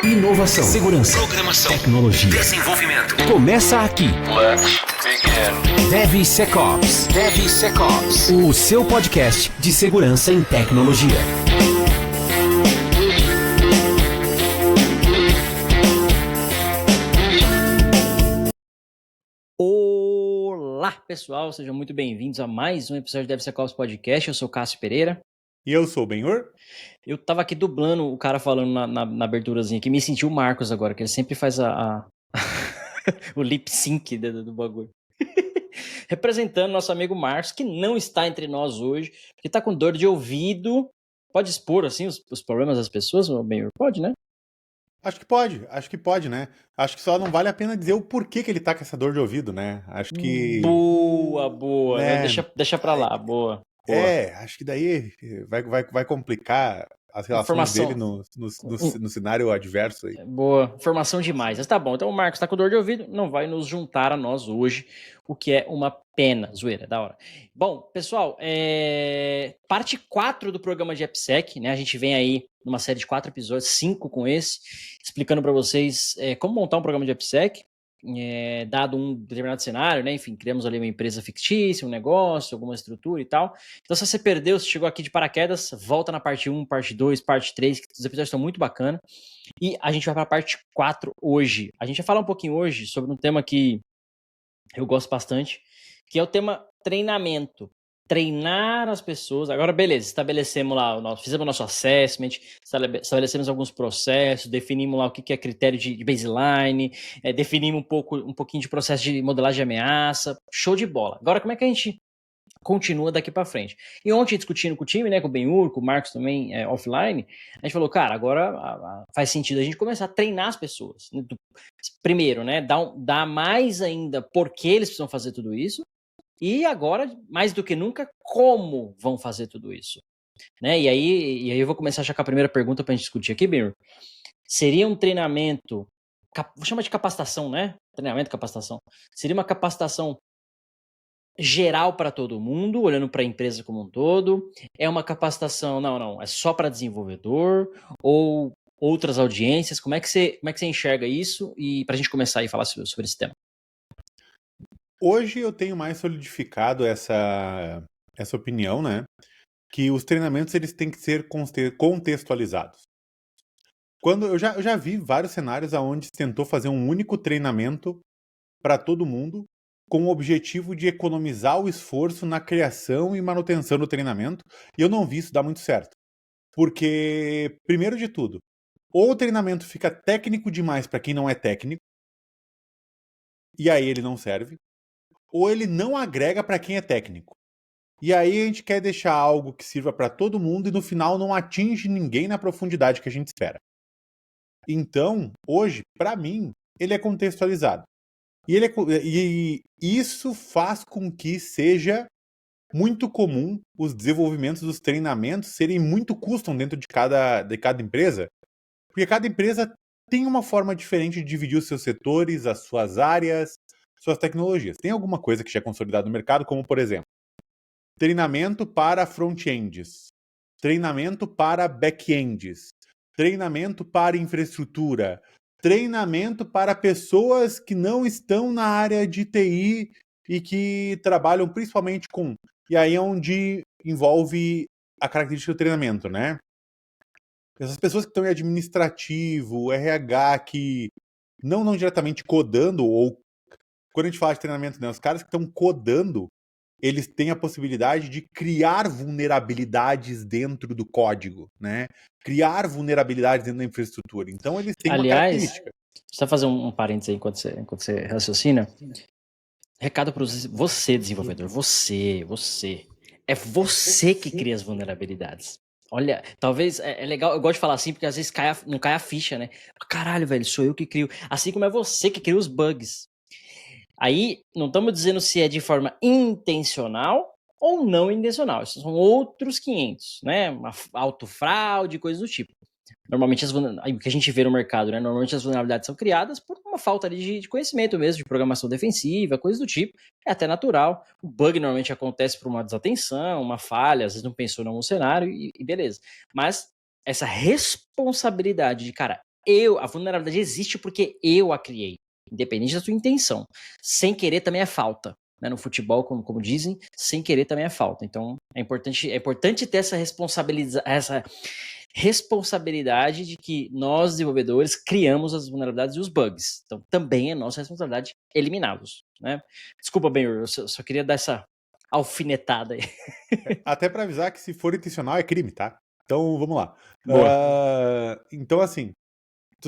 Inovação, segurança, programação, tecnologia, desenvolvimento. Começa aqui. Let's begin. DevSecOps. DevSecOps. O seu podcast de segurança em tecnologia. Olá, pessoal, sejam muito bem-vindos a mais um episódio do DevSecOps Podcast. Eu sou o Cássio Pereira. E eu sou o Benhur. Eu tava aqui dublando o cara falando na aberturazinha aqui, me senti o Marcos agora, que ele sempre faz o lip sync do bagulho. Representando nosso amigo Marcos, que não está entre nós hoje, que tá com dor de ouvido. Pode expor, assim, os problemas das pessoas, Benhur? Pode, né? Acho que pode, né? Acho que só não vale a pena dizer o porquê que ele tá com essa dor de ouvido, né? Acho que... Boa, né? Deixa pra lá, boa. Acho que daí vai complicar as relações dele no cenário adverso aí. Boa, informação demais. Mas tá bom, então o Marcos tá com dor de ouvido, não vai nos juntar a nós hoje, o que é uma pena, zoeira, da hora. Bom, pessoal, parte 4 do programa de AppSec, né? A gente vem aí numa série de 4 episódios, 5 com esse, explicando para vocês como montar um programa de AppSec. Dado um determinado cenário, né? Enfim, criamos ali uma empresa fictícia, um negócio, alguma estrutura e tal. Então, se você perdeu, se chegou aqui de paraquedas, volta na parte 1, parte 2, parte 3, que os episódios estão muito bacanas. E a gente vai para a parte 4 hoje. A gente vai falar um pouquinho hoje sobre um tema que eu gosto bastante, que é o tema treinamento. Treinar as pessoas. Agora, beleza, estabelecemos lá, fizemos o nosso assessment, estabelecemos alguns processos, definimos lá o que é critério de baseline, definimos um pouquinho de processo de modelagem de ameaça. Show de bola. Agora, como é que a gente continua daqui para frente? E ontem, discutindo com o time, né, com o Benhur, com o Marcos também, offline, a gente falou, cara, agora faz sentido a gente começar a treinar as pessoas. Primeiro, né, dar mais ainda por que eles precisam fazer tudo isso. E agora, mais do que nunca, como vão fazer tudo isso? Né? E aí eu vou começar já com a primeira pergunta para a gente discutir aqui, Benhur. Seria um treinamento, vou chamar de capacitação, né? Treinamento, capacitação. Seria uma capacitação geral para todo mundo, olhando para a empresa como um todo? É uma capacitação, não, é só para desenvolvedor? Ou outras audiências? Como é que você enxerga isso? E para a gente começar aí a falar sobre esse tema. Hoje eu tenho mais solidificado essa opinião, né? Que os treinamentos eles têm que ser contextualizados. Quando eu já vi vários cenários onde se tentou fazer um único treinamento para todo mundo, com o objetivo de economizar o esforço na criação e manutenção do treinamento, e eu não vi isso dar muito certo. Porque, primeiro de tudo, ou o treinamento fica técnico demais para quem não é técnico, e aí ele não serve, ou ele não agrega para quem é técnico. E aí a gente quer deixar algo que sirva para todo mundo e no final não atinge ninguém na profundidade que a gente espera. Hoje, para mim, ele é contextualizado. E isso faz com que seja muito comum os desenvolvimentos dos treinamentos serem muito custom dentro de cada empresa, porque cada empresa tem uma forma diferente de dividir os seus setores, as suas áreas, suas tecnologias. Tem alguma coisa que já é consolidada no mercado, como, por exemplo, treinamento para front-ends, treinamento para back-ends, treinamento para infraestrutura, treinamento para pessoas que não estão na área de TI e que trabalham principalmente com... E aí é onde envolve a característica do treinamento, né? Essas pessoas que estão em administrativo, RH, que não diretamente codando, ou quando a gente fala de treinamento, né, os caras que estão codando, eles têm a possibilidade de criar vulnerabilidades dentro do código, né? Criar vulnerabilidades dentro da infraestrutura. Então, eles têm uma característica. Só fazer um parênteses aí enquanto você raciocina. Recado para você, desenvolvedor. Você. É você que cria as vulnerabilidades. Olha, talvez é legal, eu gosto de falar assim, porque às vezes não cai a ficha, né? Caralho, velho, sou eu que crio. Assim como é você que cria os bugs. Aí, não estamos dizendo se é de forma intencional ou não intencional. Esses são outros 500, né? Uma autofraude, coisas do tipo. Normalmente, o que a gente vê no mercado, né? Normalmente as vulnerabilidades são criadas por uma falta de conhecimento mesmo, de programação defensiva, coisas do tipo. É até natural. O bug normalmente acontece por uma desatenção, uma falha, às vezes não pensou em algum cenário e beleza. Mas essa responsabilidade de, cara, A vulnerabilidade existe porque eu a criei, independente da sua intenção. Sem querer também é falta. Né? No futebol, como dizem, sem querer também é falta. Então, é importante ter essa responsabilidade de que nós, desenvolvedores, criamos as vulnerabilidades e os bugs. Então, também é nossa responsabilidade eliminá-los. Né? Desculpa, Ben, eu só queria dar essa alfinetada aí. Até para avisar que se for intencional é crime, tá? Então, vamos lá. Então, assim,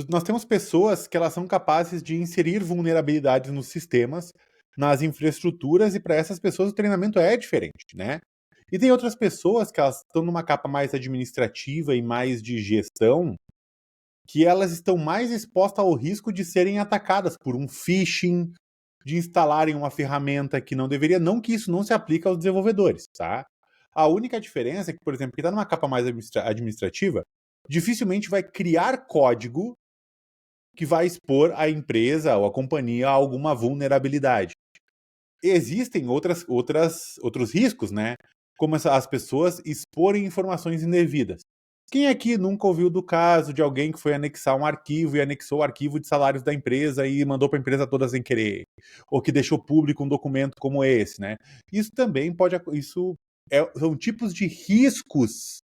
nós temos pessoas que elas são capazes de inserir vulnerabilidades nos sistemas, nas infraestruturas, e para essas pessoas o treinamento é diferente, né? E tem outras pessoas que elas estão numa capa mais administrativa e mais de gestão, que elas estão mais expostas ao risco de serem atacadas por um phishing, de instalarem uma ferramenta que não deveria, não que isso não se aplique aos desenvolvedores, tá? A única diferença é que, por exemplo, quem está numa capa mais administrativa, dificilmente vai criar código que vai expor a empresa ou a companhia a alguma vulnerabilidade. Existem outros riscos, né? Como as pessoas exporem informações indevidas. Quem aqui nunca ouviu do caso de alguém que foi anexar um arquivo e anexou o arquivo de salários da empresa e mandou para a empresa toda sem querer? Ou que deixou público um documento como esse, né? Isso também são tipos de riscos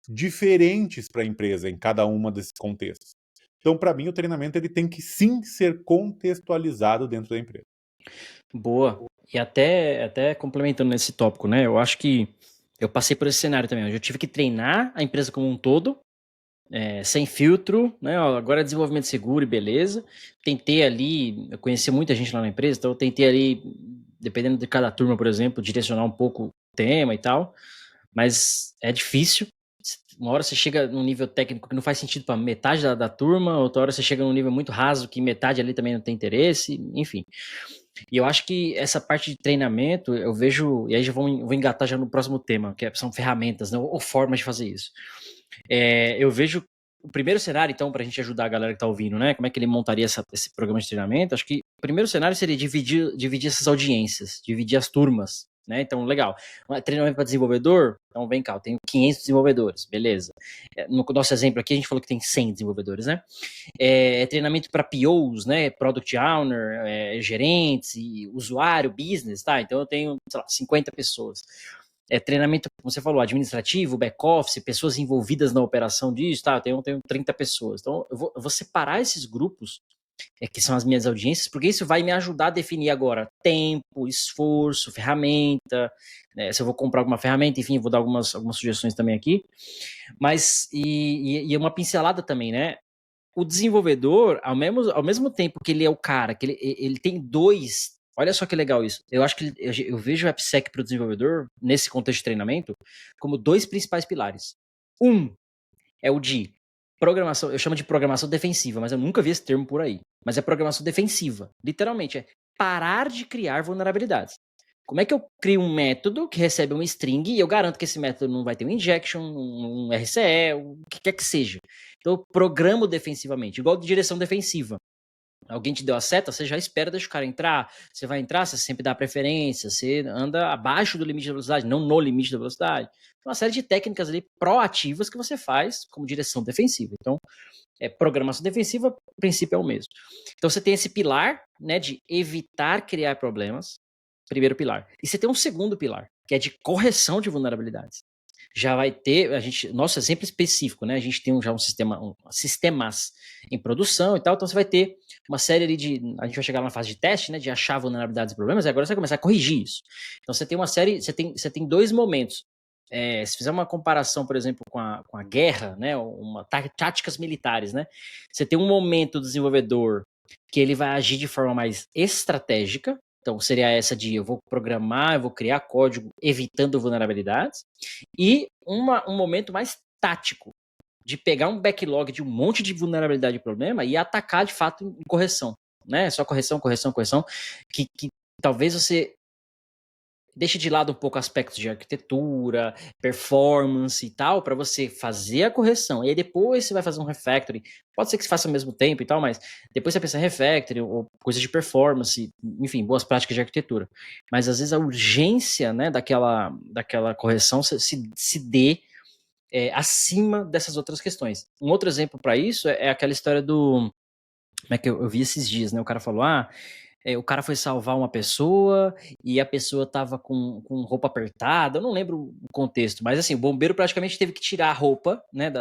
diferentes para a empresa em cada uma desses contextos. Então, para mim, o treinamento ele tem que sim ser contextualizado dentro da empresa. Boa. E até complementando nesse tópico, né? Eu acho que eu passei por esse cenário também, onde eu tive que treinar a empresa como um todo, sem filtro, né? Ó, agora é desenvolvimento seguro e beleza. Tentei ali, eu conheci muita gente lá na empresa, então eu tentei ali, dependendo de cada turma, por exemplo, direcionar um pouco o tema e tal, mas é difícil. Uma hora você chega num nível técnico que não faz sentido para metade da turma, outra hora você chega num nível muito raso que metade ali também não tem interesse, enfim. E eu acho que essa parte de treinamento, eu vejo, e aí já vou engatar já no próximo tema, que são ferramentas, né, ou formas de fazer isso. Eu vejo o primeiro cenário, então, para a gente ajudar a galera que está ouvindo, né, como é que ele montaria esse programa de treinamento, acho que o primeiro cenário seria dividir essas audiências, dividir as turmas, né, então, legal. Treinamento para desenvolvedor, então vem cá, eu tenho 500 desenvolvedores, beleza. No nosso exemplo aqui, a gente falou que tem 100 desenvolvedores, né. Treinamento para POs, né, Product Owner, gerentes, e usuário, business, tá, então eu tenho, sei lá, 50 pessoas. Treinamento, como você falou, administrativo, back-office, pessoas envolvidas na operação disso, tá, eu tenho 30 pessoas. Então, eu vou separar esses grupos, que são as minhas audiências, porque isso vai me ajudar a definir agora tempo, esforço, ferramenta, né, se eu vou comprar alguma ferramenta, enfim, vou dar algumas sugestões também aqui, mas, e uma pincelada também, né, o desenvolvedor, ao mesmo tempo que ele é o cara, que ele tem dois, olha só que legal isso, eu acho que eu vejo o AppSec para o desenvolvedor, nesse contexto de treinamento, como dois principais pilares. Um é o de programação, eu chamo de programação defensiva, mas eu nunca vi esse termo por aí. Mas é programação defensiva. Literalmente, é parar de criar vulnerabilidades. Como é que eu crio um método que recebe uma string e eu garanto que esse método não vai ter um injection, um RCE, o que quer que seja. Então eu programo defensivamente, igual de direção defensiva. Alguém te deu a seta, você já espera deixar o cara entrar. Você vai entrar, você sempre dá preferência, você anda abaixo do limite da velocidade, não no limite da velocidade. Uma série de técnicas ali proativas que você faz como direção defensiva. Então, programação defensiva, o princípio é o mesmo. Então, você tem esse pilar, né, de evitar criar problemas, primeiro pilar. E você tem um segundo pilar, que é de correção de vulnerabilidades. Já vai ter, nosso exemplo específico, né? A gente tem já sistemas em produção e tal, então você vai ter uma série ali a gente vai chegar na fase de teste, né? De achar vulnerabilidades e problemas, e agora você vai começar a corrigir isso. Então você tem uma série, você tem dois momentos. Se fizer uma comparação, por exemplo, com a guerra, né? Táticas militares, né? Você tem um momento do desenvolvedor que ele vai agir de forma mais estratégica. Então, seria essa de eu vou programar, eu vou criar código evitando vulnerabilidades. E um momento mais tático, de pegar um backlog de um monte de vulnerabilidade e problema e atacar de fato em correção. Né? Só correção, que talvez você deixe de lado um pouco aspectos de arquitetura, performance e tal, para você fazer a correção. E aí depois você vai fazer um refactoring. Pode ser que você faça ao mesmo tempo e tal, mas depois você pensa em refactoring ou coisas de performance, enfim, boas práticas de arquitetura. Mas às vezes a urgência, né, daquela correção se dê acima dessas outras questões. Um outro exemplo para isso é aquela história do... Como é que eu vi esses dias, né? O cara falou, o cara foi salvar uma pessoa e a pessoa tava com roupa apertada, eu não lembro o contexto, mas assim, o bombeiro praticamente teve que tirar a roupa, né,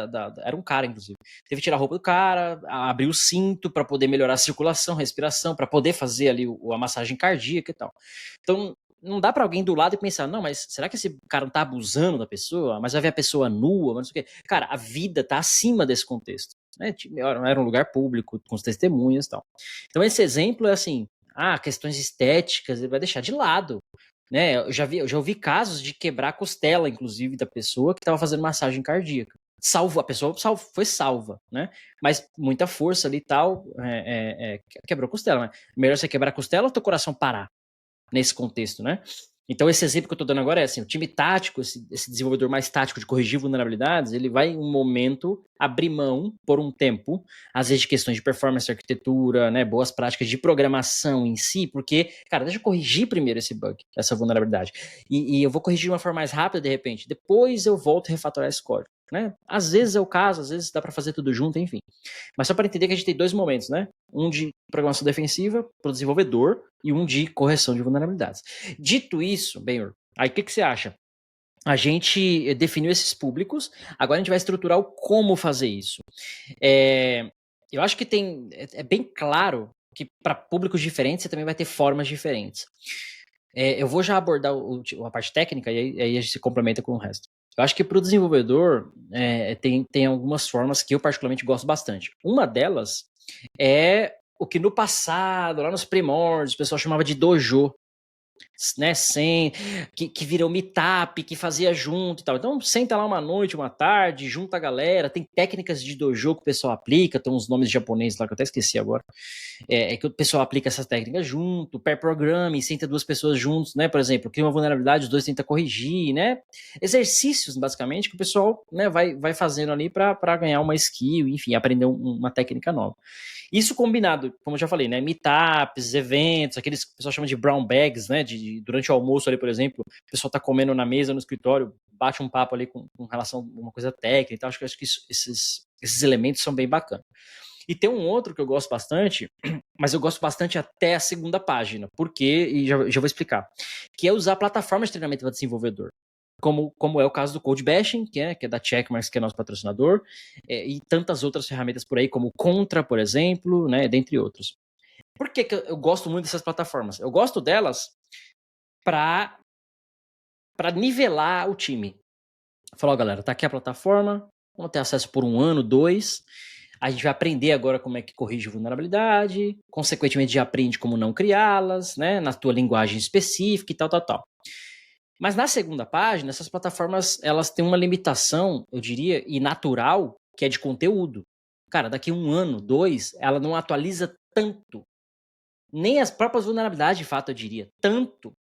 era um cara, inclusive, teve que tirar a roupa do cara, abrir o cinto para poder melhorar a circulação, respiração, para poder fazer ali a massagem cardíaca e tal. Então, não dá para alguém do lado e pensar, não, mas será que esse cara não tá abusando da pessoa? Mas vai ver a pessoa nua, mas não sei o quê. Cara, a vida tá acima desse contexto. Né? Era um lugar público, com as testemunhas e tal. Então, esse exemplo é assim, questões estéticas, ele vai deixar de lado. Né? Eu já ouvi casos de quebrar a costela, inclusive, da pessoa que estava fazendo massagem cardíaca. A pessoa foi salva, né? Mas muita força ali e tal, quebrou a costela, né? Melhor você quebrar a costela ou teu coração parar nesse contexto, né? Então, esse exemplo que eu estou dando agora é assim, o time tático, esse desenvolvedor mais tático de corrigir vulnerabilidades, ele vai, em um momento, abrir mão, por um tempo, às vezes de questões de performance, arquitetura, né, boas práticas de programação em si, porque, cara, deixa eu corrigir primeiro esse bug, essa vulnerabilidade. E eu vou corrigir de uma forma mais rápida, de repente. Depois eu volto a refatorar esse código. Né? Às vezes é o caso, às vezes dá para fazer tudo junto, enfim. Mas só para entender que a gente tem dois momentos, né? Um de programação defensiva para o desenvolvedor e um de correção de vulnerabilidades. Dito isso, Benhur, aí o que você acha? A gente definiu esses públicos, agora a gente vai estruturar o como fazer isso. Eu acho que é bem claro que para públicos diferentes você também vai ter formas diferentes. Eu vou já abordar a parte técnica e aí a gente se complementa com o resto. Eu acho que para o desenvolvedor tem algumas formas que eu particularmente gosto bastante. Uma delas é o que no passado, lá nos primórdios, o pessoal chamava de dojo, né, que virou meetup, que fazia junto e tal. Então, senta lá uma noite, uma tarde, junta a galera, tem técnicas de dojo que o pessoal aplica, tem uns nomes japoneses lá que eu até esqueci agora, que o pessoal aplica essas técnicas junto, pair programming, senta duas pessoas juntos, né, por exemplo, cria uma vulnerabilidade, os dois tentam corrigir, né, exercícios, basicamente, que o pessoal, né, vai fazendo ali para ganhar uma skill, enfim, aprender uma técnica nova. Isso combinado, como eu já falei, né, meetups, eventos, aqueles que o pessoal chama de brown bags, né, durante o almoço ali, por exemplo, o pessoal tá comendo na mesa, no escritório, bate um papo ali com relação a uma coisa técnica e tal, acho que esses elementos são bem bacanas. E tem um outro que eu gosto bastante, mas eu gosto bastante até a segunda página, porque, e já vou explicar, que é usar plataformas de treinamento para desenvolvedor. Como é o caso do Code Bashing, que é da Checkmarx, que é nosso patrocinador, e tantas outras ferramentas por aí, como Contra, por exemplo, né, dentre outros. Por que eu gosto muito dessas plataformas? Eu gosto delas para nivelar o time. Falar, galera, tá aqui a plataforma, vamos ter acesso por 1 ano, 2, a gente vai aprender agora como é que corrige vulnerabilidade, consequentemente já aprende como não criá-las, né, na tua linguagem específica e tal. Mas na segunda página, essas plataformas, elas têm uma limitação, eu diria, e natural, que é de conteúdo. Cara, daqui 1 ano, 2, ela não atualiza tanto. Nem as próprias vulnerabilidades, de fato, eu diria. Tanto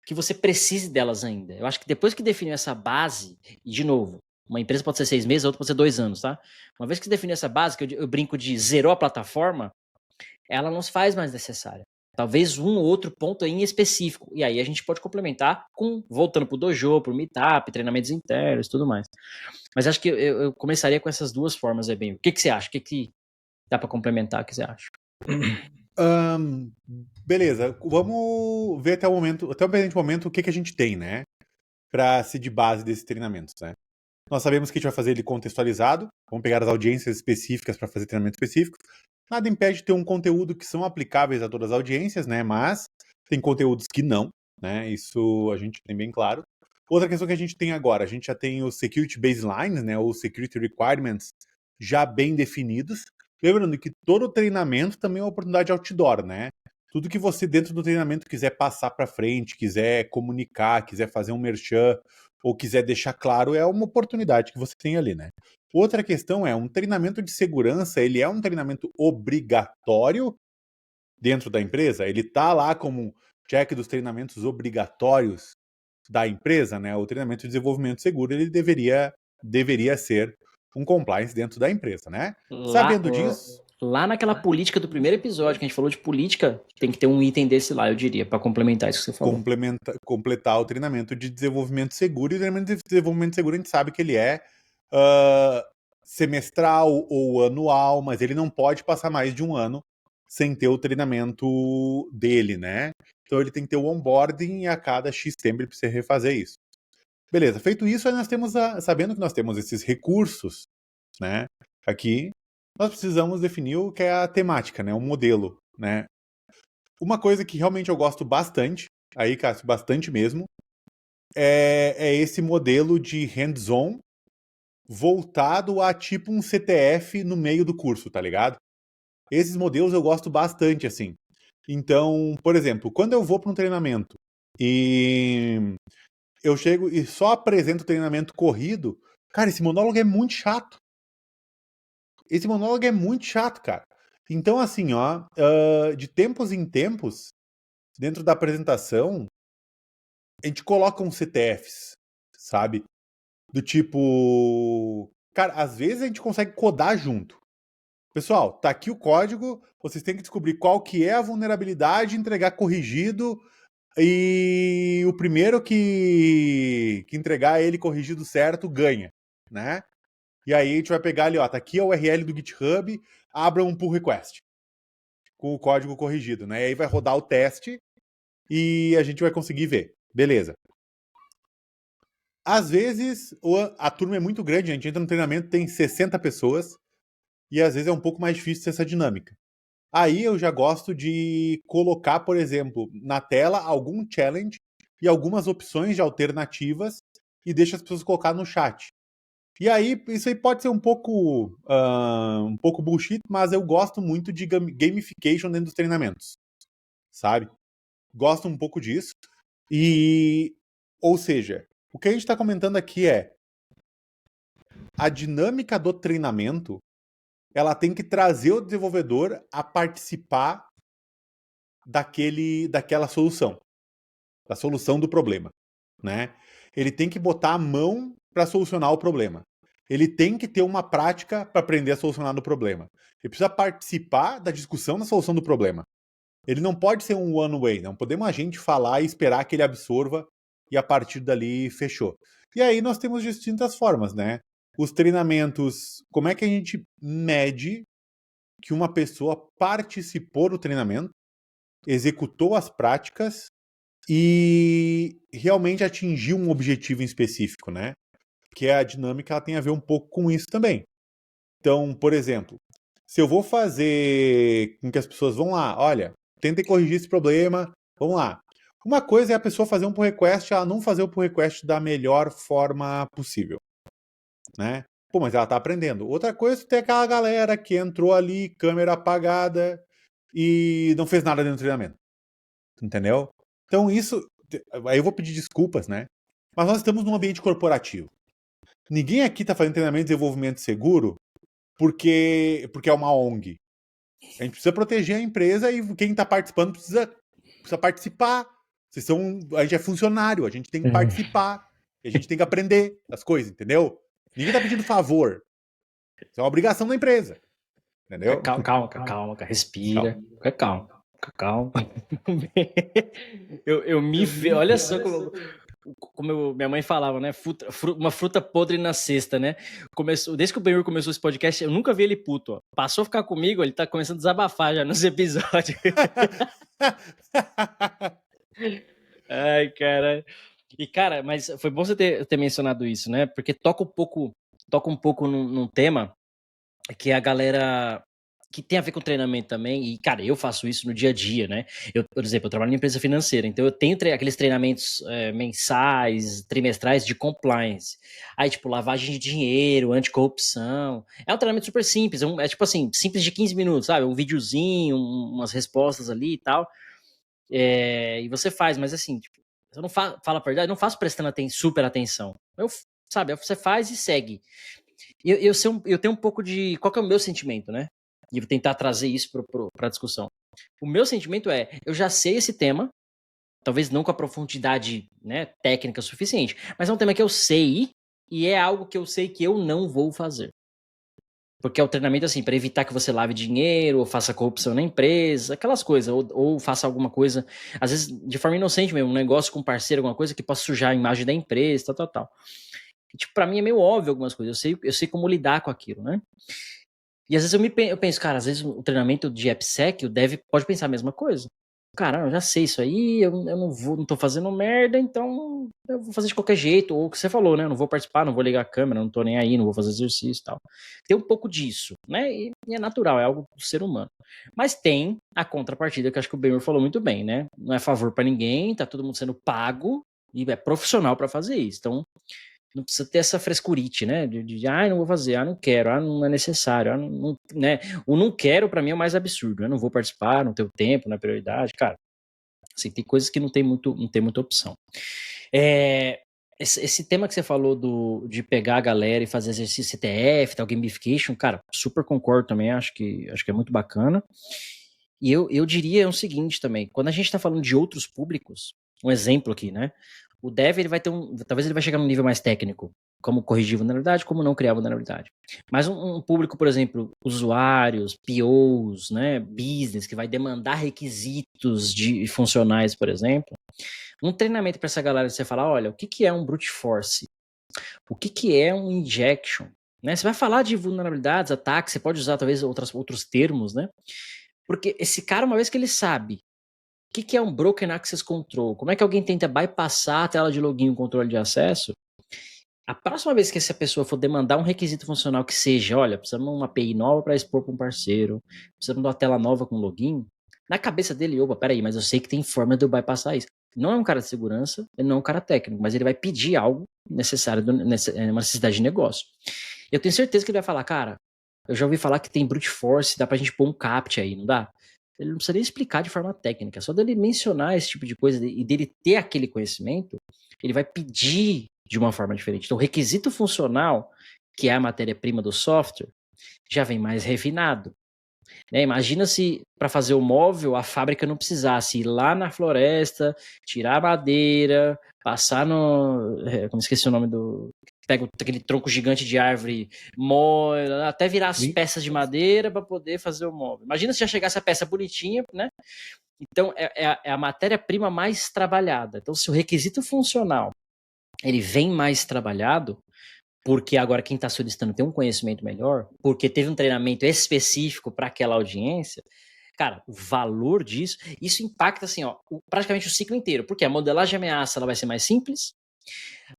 que você precise delas ainda. Eu acho que depois que definiu essa base, e de novo, uma empresa pode ser 6 meses, a outra pode ser 2 anos, tá? Uma vez que definiu essa base, que eu brinco de zerou a plataforma, ela não se faz mais necessária. Talvez um ou outro ponto em específico. E aí a gente pode complementar voltando pro dojo, pro meetup, treinamentos internos e tudo mais. Mas acho que eu começaria com essas duas formas, bem. O que você acha? O que dá para complementar? O que você acha? Beleza, vamos ver até o presente momento o que a gente tem, né? Para ser de base desses treinamentos, né? Nós sabemos que a gente vai fazer ele contextualizado, vamos pegar as audiências específicas para fazer treinamentos específicos. Nada impede de ter um conteúdo que são aplicáveis a todas as audiências, né? Mas tem conteúdos que não, né? Isso a gente tem bem claro. Outra questão que a gente tem agora, a gente já tem os Security Baselines, né? Os Security Requirements já bem definidos. Lembrando que todo treinamento também é uma oportunidade outdoor, né? Tudo que você dentro do treinamento quiser passar para frente, quiser comunicar, quiser fazer um merchan, ou quiser deixar claro, é uma oportunidade que você tem ali, né? Outra questão é, um treinamento de segurança, ele é um treinamento obrigatório dentro da empresa? Ele tá lá como check dos treinamentos obrigatórios da empresa, né? O treinamento de desenvolvimento seguro, ele deveria ser um compliance dentro da empresa, né? Sabendo disso... Lá naquela política do primeiro episódio, que a gente falou de política, tem que ter um item desse lá, eu diria, para complementar isso que você falou. Completar o treinamento de desenvolvimento seguro, e o treinamento de desenvolvimento seguro a gente sabe que ele é semestral ou anual, mas ele não pode passar mais de um ano sem ter o treinamento dele, né? Então ele tem que ter o onboarding e a cada X tempo ele precisa refazer isso. Beleza, feito isso, aí nós temos, sabendo que nós temos esses recursos, né? Aqui, nós precisamos definir o que é a temática, né? O modelo, né? Uma coisa que realmente eu gosto bastante, aí, Cássio, bastante mesmo, é esse modelo de hands-on voltado a tipo um CTF no meio do curso, tá ligado? Esses modelos eu gosto bastante, assim. Então, por exemplo, quando eu vou para um treinamento e eu chego e só apresento o treinamento corrido, cara, esse monólogo é muito chato. Esse monólogo é muito chato, cara. Então, assim, ó, de tempos em tempos, dentro da apresentação, a gente coloca uns CTFs, sabe? Do tipo... Cara, às vezes a gente consegue codar junto. Pessoal, tá aqui o código, vocês têm que descobrir qual que é a vulnerabilidade, entregar corrigido, e o primeiro que entregar ele corrigido certo ganha, né? E aí a gente vai pegar ali, ó, tá aqui a URL do GitHub, abra um pull request com o código corrigido, né? E aí vai rodar o teste e a gente vai conseguir ver. Beleza. Às vezes a turma é muito grande, a gente entra no treinamento, tem 60 pessoas, e às vezes é um pouco mais difícil essa dinâmica. Aí eu já gosto de colocar, por exemplo, na tela algum challenge e algumas opções de alternativas e deixa as pessoas colocar no chat. E aí, isso aí pode ser um pouco bullshit, mas eu gosto muito de gamification dentro dos treinamentos, sabe? Gosto um pouco disso. Ou seja, o que a gente está comentando aqui é a dinâmica do treinamento, ela tem que trazer o desenvolvedor a participar daquela solução, da solução do problema, né? Ele tem que botar a mão para solucionar o problema. Ele tem que ter uma prática para aprender a solucionar o problema. Ele precisa participar da discussão da solução do problema. Ele não pode ser um one way, não podemos a gente falar e esperar que ele absorva e a partir dali fechou. E aí nós temos distintas formas, né? Os treinamentos, como é que a gente mede que uma pessoa participou do treinamento, executou as práticas e realmente atingiu um objetivo em específico, né? Que é a dinâmica, ela tem a ver um pouco com isso também. Então, por exemplo, se eu vou fazer com que as pessoas vão lá, olha, tentem corrigir esse problema, vamos lá. Uma coisa é a pessoa fazer um pull request, ela não fazer o pull request da melhor forma possível, né? Pô, mas ela tá aprendendo. Outra coisa é ter aquela galera que entrou ali, câmera apagada e não fez nada dentro do treinamento. Entendeu? Então isso, aí eu vou pedir desculpas, né? Mas nós estamos num ambiente corporativo. Ninguém aqui tá fazendo treinamento de desenvolvimento seguro porque é uma ONG. A gente precisa proteger a empresa e quem tá participando precisa participar. A gente é funcionário, a gente tem que participar. A gente tem que aprender as coisas, entendeu? Ninguém tá pedindo favor. Isso é uma obrigação da empresa. Entendeu? Calma, respira. Calma. Eu me vejo. Olha só como minha mãe falava, né? Uma fruta podre na cesta, né? Desde que o Benhur começou esse podcast, eu nunca vi ele puto. Ó. Passou a ficar comigo, ele tá começando a desabafar já nos episódios. Ai, cara. E, cara, mas foi bom você ter mencionado isso, né? Porque toca um pouco num tema que a galera... que tem a ver com treinamento também, e, cara, eu faço isso no dia a dia, né? Por exemplo, eu trabalho em empresa financeira, então eu tenho aqueles treinamentos mensais, trimestrais de compliance. Aí, tipo, lavagem de dinheiro, anticorrupção. É um treinamento super simples, é tipo assim, simples de 15 minutos, sabe? Um videozinho, umas respostas ali e tal. E você faz, mas assim, tipo, eu não falo a verdade, eu não faço prestando super atenção. Sabe, você faz e segue. Eu tenho um pouco de... Qual que é o meu sentimento, né? E vou tentar trazer isso para a discussão. O meu sentimento é, eu já sei esse tema, talvez não com a profundidade, né, técnica suficiente, mas é um tema que eu sei e é algo que eu sei que eu não vou fazer. Porque é o treinamento assim, para evitar que você lave dinheiro, ou faça corrupção na empresa, aquelas coisas, ou faça alguma coisa, às vezes de forma inocente mesmo, um negócio com um parceiro, alguma coisa que possa sujar a imagem da empresa, tal. que, tipo, pra mim é meio óbvio algumas coisas, eu sei como lidar com aquilo, né? E às vezes eu penso, cara, às vezes o treinamento de AppSec, o dev pode pensar a mesma coisa. Cara, eu já sei isso aí, eu não tô fazendo merda, então eu vou fazer de qualquer jeito, ou o que você falou, né? Eu não vou participar, não vou ligar a câmera, não tô nem aí, não vou fazer exercício e tal. Tem um pouco disso, né? E é natural, é algo do ser humano. Mas tem a contrapartida que eu acho que o Benhur falou muito bem, né? Não é favor pra ninguém, tá todo mundo sendo pago e é profissional pra fazer isso. Então, não precisa ter essa frescurite, né? Não vou fazer, não quero, não é necessário, não, né? O não quero, pra mim, é o mais absurdo. Eu não vou participar, não tenho tempo, não é prioridade. Cara, assim, tem coisas que não tem muita opção. Esse tema que você falou de pegar a galera e fazer exercício CTF, tal, gamification, cara, super concordo também, acho que é muito bacana. E eu diria o seguinte também, quando a gente tá falando de outros públicos, um exemplo aqui, né? O dev, ele vai ter talvez ele vai chegar num nível mais técnico, como corrigir vulnerabilidade, como não criar vulnerabilidade. Mas um público, por exemplo, usuários, POs, né, business, que vai demandar requisitos funcionais, por exemplo, um treinamento para essa galera, você falar, olha, o que é um brute force? O que é um injection? Né? Você vai falar de vulnerabilidades, ataques, você pode usar talvez outros termos, né? Porque esse cara, uma vez que ele sabe o que é um Broken Access Control, como é que alguém tenta bypassar a tela de login e o controle de acesso, a próxima vez que essa pessoa for demandar um requisito funcional que seja, olha, precisamos de uma API nova para expor para um parceiro, precisamos de uma tela nova com login, na cabeça dele, opa, peraí, mas eu sei que tem forma de eu bypassar isso. Não é um cara de segurança, ele não é um cara técnico, mas ele vai pedir algo necessário, uma necessidade de negócio. Eu tenho certeza que ele vai falar, cara, eu já ouvi falar que tem brute force, dá pra gente pôr um CAPTCHA aí, não dá? Ele não precisa nem explicar de forma técnica, só dele mencionar esse tipo de coisa e dele ter aquele conhecimento, ele vai pedir de uma forma diferente. Então, o requisito funcional, que é a matéria-prima do software, já vem mais refinado. Né? Imagina se, para fazer o móvel, a fábrica não precisasse ir lá na floresta, tirar a madeira, passar no... Como esqueci o nome do... Pega aquele tronco gigante de árvore, moe, até virar as peças de madeira para poder fazer o móvel. Imagina se já chegasse a peça bonitinha, né? Então, é a matéria-prima mais trabalhada. Então, se o requisito funcional ele vem mais trabalhado, porque agora quem está solicitando tem um conhecimento melhor, porque teve um treinamento específico para aquela audiência, cara, o valor disso, isso impacta assim, ó, praticamente o ciclo inteiro, porque a modelagem de ameaça ela vai ser mais simples,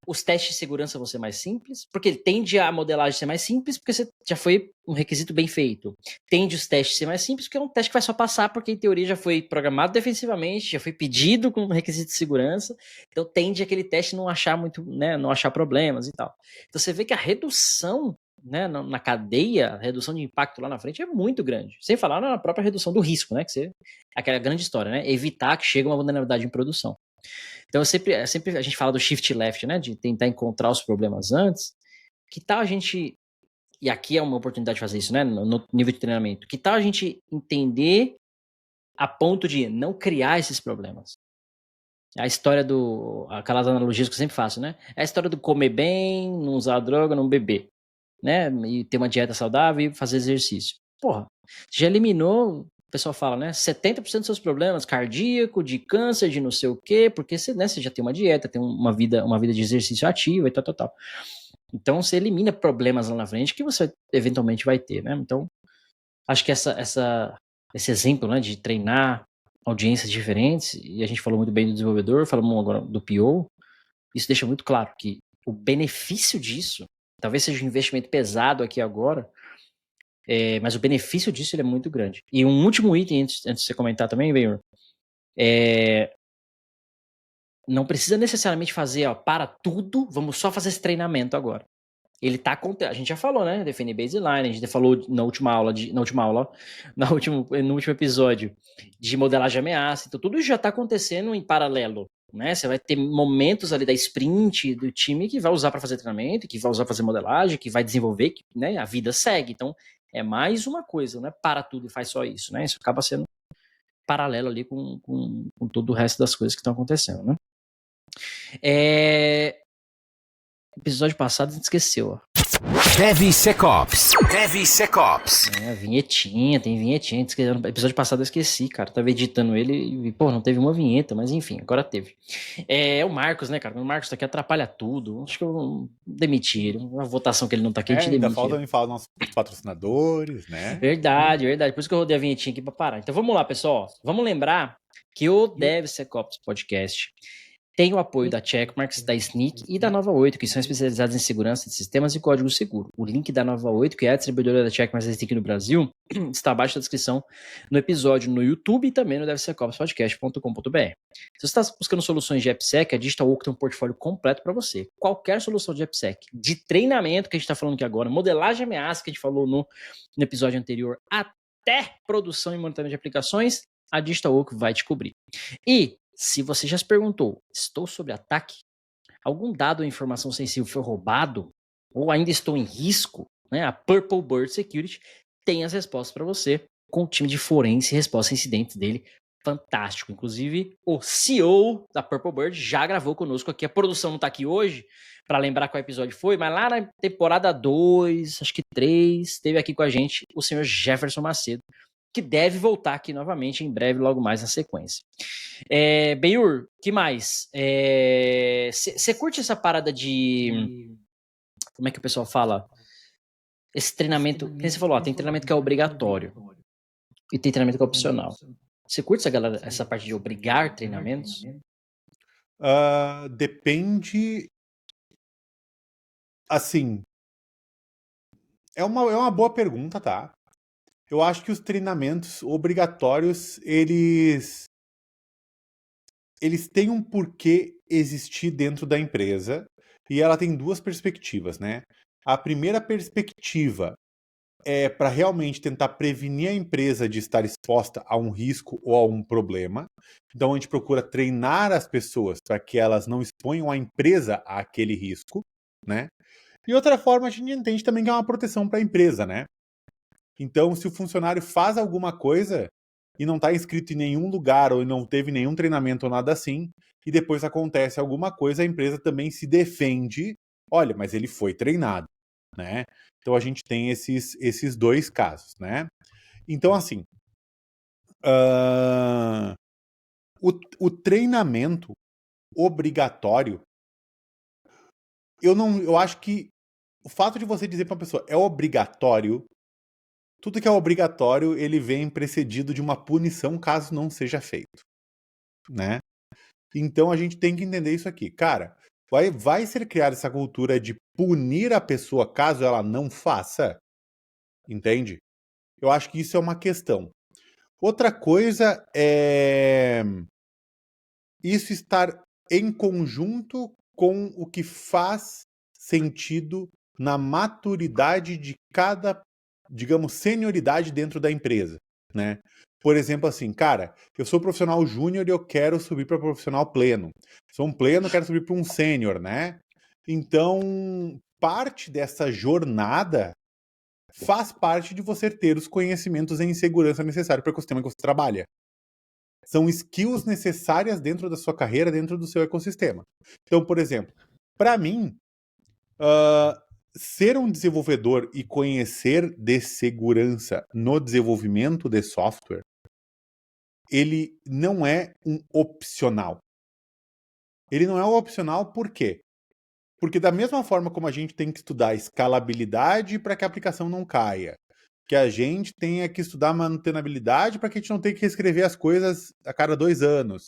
os testes de segurança vão ser mais simples, porque tende a modelagem ser mais simples, porque você já foi um requisito bem feito. Tende os testes ser mais simples, porque é um teste que vai só passar, porque em teoria já foi programado defensivamente, já foi pedido com requisito de segurança, então tende aquele teste não achar muito, né, não achar problemas e tal. Então você vê que a redução, né, na cadeia, a redução de impacto lá na frente é muito grande. Sem falar na própria redução do risco, né, aquela grande história, né, evitar que chegue uma vulnerabilidade em produção. Então, sempre a gente fala do shift left, né? De tentar encontrar os problemas antes. Que tal a gente... E aqui é uma oportunidade de fazer isso, né? No nível de treinamento. Que tal a gente entender a ponto de não criar esses problemas? A história aquelas analogias que eu sempre faço, né? É a história do comer bem, não usar droga, não beber. Né? E ter uma dieta saudável e fazer exercício. Porra, já eliminou... O pessoal fala, né? 70% dos seus problemas cardíaco, de câncer, de não sei o quê, porque você, né, você já tem uma dieta, tem uma vida de exercício ativo e tal. Então você elimina problemas lá na frente que você eventualmente vai ter, né? Então, acho que esse exemplo, né, de treinar audiências diferentes, e a gente falou muito bem do desenvolvedor, falamos agora do PO, isso deixa muito claro que o benefício disso, talvez seja um investimento pesado aqui agora, mas o benefício disso ele é muito grande. E um último item, antes de você comentar também, Benhur, não precisa necessariamente fazer, ó, para tudo, vamos só fazer esse treinamento agora. Ele tá a gente já falou, né? Definir baseline, a gente falou no último episódio de modelagem de ameaça. Então, tudo isso já está acontecendo em paralelo. Né? Você vai ter momentos ali da sprint do time que vai usar para fazer treinamento, que vai usar para fazer modelagem, que vai desenvolver, né? A vida segue. Então, é mais uma coisa, não é para tudo e faz só isso, né? Isso acaba sendo paralelo ali com todo o resto das coisas que estão acontecendo, né? Episódio passado a gente esqueceu, ó. DevSecOps. DevSecOps. A vinhetinha, tem vinhetinha. No episódio passado eu esqueci, cara. Tava editando ele e, pô, não teve uma vinheta, mas enfim, agora teve. É o Marcos, né, cara? O Marcos tá aqui, atrapalha tudo. Acho que eu demiti ele. Uma votação que ele não tá aqui, a gente ainda demite falta ele. me falar dos nossos patrocinadores, né? Verdade. Por isso que eu rodei a vinhetinha aqui pra parar. Então vamos lá, pessoal. Vamos lembrar que o DevSecOps Podcast tem o apoio da Checkmarx, da Snyk e da Nova 8, que são especializados em segurança de sistemas e código seguro. O link da Nova 8, que é a distribuidora da Checkmarx e da Snyk no Brasil, está abaixo da descrição no episódio no YouTube e também no devsecopspodcast.com.br. Se você está buscando soluções de AppSec, a Digital Oak tem um portfólio completo para você. Qualquer solução de AppSec, de treinamento, que a gente está falando aqui agora, modelagem de ameaça, que a gente falou no episódio anterior, até produção e monitoramento de aplicações, a Digital Oak vai te cobrir. E se você já se perguntou, estou sob ataque? Algum dado ou informação sensível foi roubado? Ou ainda estou em risco? Né? A Purple Bird Security tem as respostas para você, com o time de forense e resposta a incidentes dele. Fantástico. Inclusive, o CEO da Purple Bird já gravou conosco aqui. A produção não está aqui hoje para lembrar qual episódio foi, mas lá na temporada 2, acho que 3, esteve aqui com a gente o senhor Jefferson Macedo, que deve voltar aqui novamente em breve, logo mais na sequência. Benhur, que mais? Você curte essa parada de... Como é que o pessoal fala? Esse treinamento... Quem você falou? Tem treinamento que é obrigatório e tem treinamento que é opcional. Você curte essa parte de obrigar treinamentos? Depende... Assim... É uma boa pergunta, tá? Eu acho que os treinamentos obrigatórios, eles têm um porquê existir dentro da empresa e ela tem duas perspectivas, né? A primeira perspectiva é para realmente tentar prevenir a empresa de estar exposta a um risco ou a um problema. Então a gente procura treinar as pessoas para que elas não exponham a empresa àquele risco, né? E outra forma a gente entende também que é uma proteção para a empresa, né? Então, se o funcionário faz alguma coisa e não está inscrito em nenhum lugar ou não teve nenhum treinamento ou nada assim, e depois acontece alguma coisa, a empresa também se defende. Olha, mas ele foi treinado, né? Então, a gente tem esses dois casos, né? Então, assim, o treinamento obrigatório, eu acho que o fato de você dizer para uma pessoa é obrigatório, tudo que é obrigatório, ele vem precedido de uma punição caso não seja feito, né? Então a gente tem que entender isso aqui. Cara, vai ser criada essa cultura de punir a pessoa caso ela não faça, entende? Eu acho que isso é uma questão. Outra coisa é isso estar em conjunto com o que faz sentido na maturidade de cada, digamos, senioridade dentro da empresa, né? Por exemplo, assim, cara, eu sou profissional júnior e eu quero subir para profissional pleno. Sou um pleno, quero subir para um sênior, né? Então, parte dessa jornada faz parte de você ter os conhecimentos em segurança necessários para o sistema que você trabalha. São skills necessárias dentro da sua carreira, dentro do seu ecossistema. Então, por exemplo, para mim, ser um desenvolvedor e conhecer de segurança no desenvolvimento de software, ele não é um opcional. Ele não é um opcional por quê? Porque da mesma forma como a gente tem que estudar escalabilidade para que a aplicação não caia, que a gente tenha que estudar manutenabilidade para que a gente não tenha que reescrever as coisas a cada 2 anos,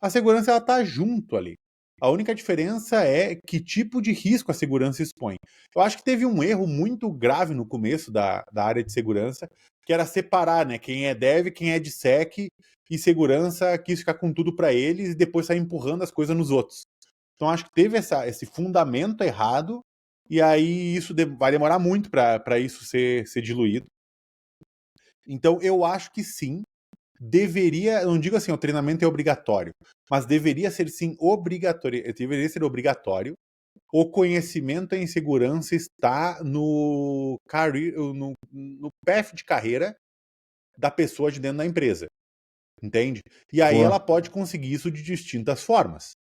a segurança ela está junto ali. A única diferença é que tipo de risco a segurança expõe. Eu acho que teve um erro muito grave no começo da área de segurança, que era separar, né, quem é dev, quem é de sec, e segurança quis ficar com tudo para eles e depois sair empurrando as coisas nos outros. Então acho que teve esse fundamento errado, e aí isso vai demorar muito para isso ser diluído. Então eu acho que sim, deveria, não digo assim, o treinamento é obrigatório, mas deveria ser sim deveria ser obrigatório. O conhecimento em segurança está no path de carreira da pessoa de dentro da empresa, entende? E aí ela pode conseguir isso de distintas formas,